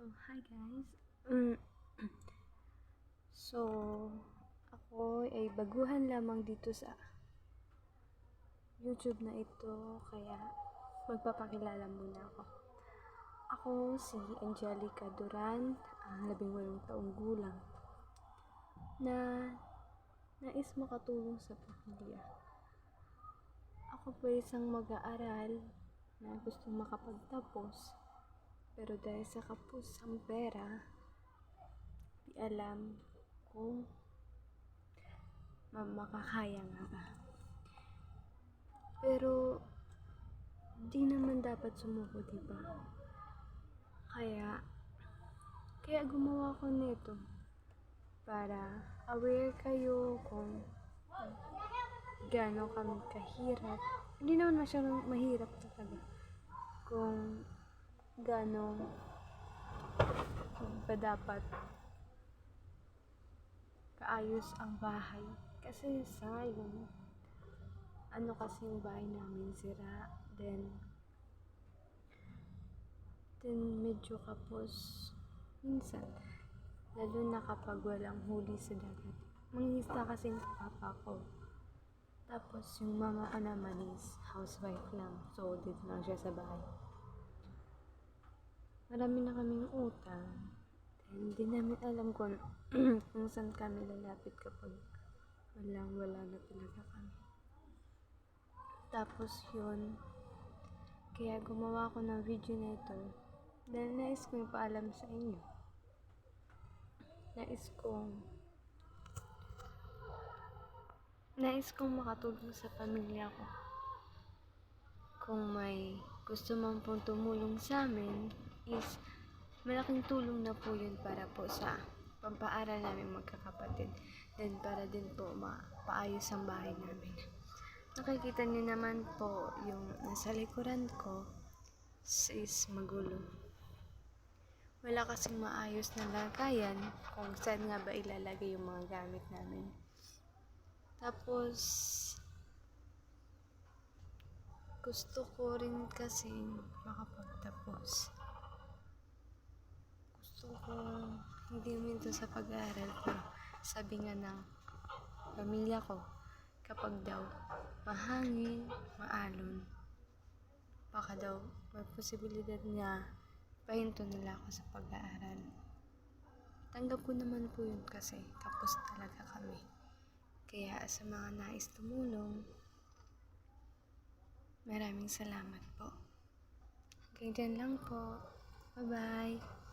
Hi guys. Mm, So, ako ay baguhan lamang dito sa YouTube na ito, kaya magpapakilala muna ako. Ako si Angelica Duran, ang 18 taong gulang, na nais makatulong sa pamilya. Ako po isang mag-aaral na gustong makapagtapos, pero dahil sa kapos ang pera, di alam kung makakaya nga ba. Pero, di naman dapat sumuko, diba? Kaya gumawa ko nito para aware kayo kung gaano kami kahirap. Hindi naman masyadong mahirap talaga. Kung gaano ba dapat kaayos ang bahay. Kasi sayang. Ano kasi yung bahay namin sira. Then medyo kapos minsan. Lalo na kapag walang huli sa dagat. Mangingisda kasi yung papa ko. Tapos yung mama ko naman is housewife lang. So dito lang siya sa bahay. Marami na kaming utang. Hindi namin alam kung, kung saan kami lalapit kapag wala na talaga kami. Tapos yun, kaya gumawa ko ng video na ito dahil nais kong ipaalam sa inyo. Nais kong makatulong sa pamilya ko. Kung may gusto man pong tumulong sa amin, is malaking tulong na po yun para po sa pampaaral namin magkakapatid. Then para din po mapaayos ang bahay namin. Nakikita niyo naman po yung nasa likuran ko is magulo. Wala kasing maayos na lagayan kung saan nga ba ilalagay yung mga gamit namin. Tapos, gusto ko rin kasing makapagtapos. Gusto ko hindi huminto sa pag-aaral, pero sabi nga ng pamilya ko, kapag daw mahangin, maalon, baka daw may posibilidad na pahinto nila ako sa pag-aaral. Tanggap ko naman po yun kasi tapos talaga kami. Kaya sa mga nais tumulong, maraming salamat po. Hanggang dyan lang po. Bye-bye.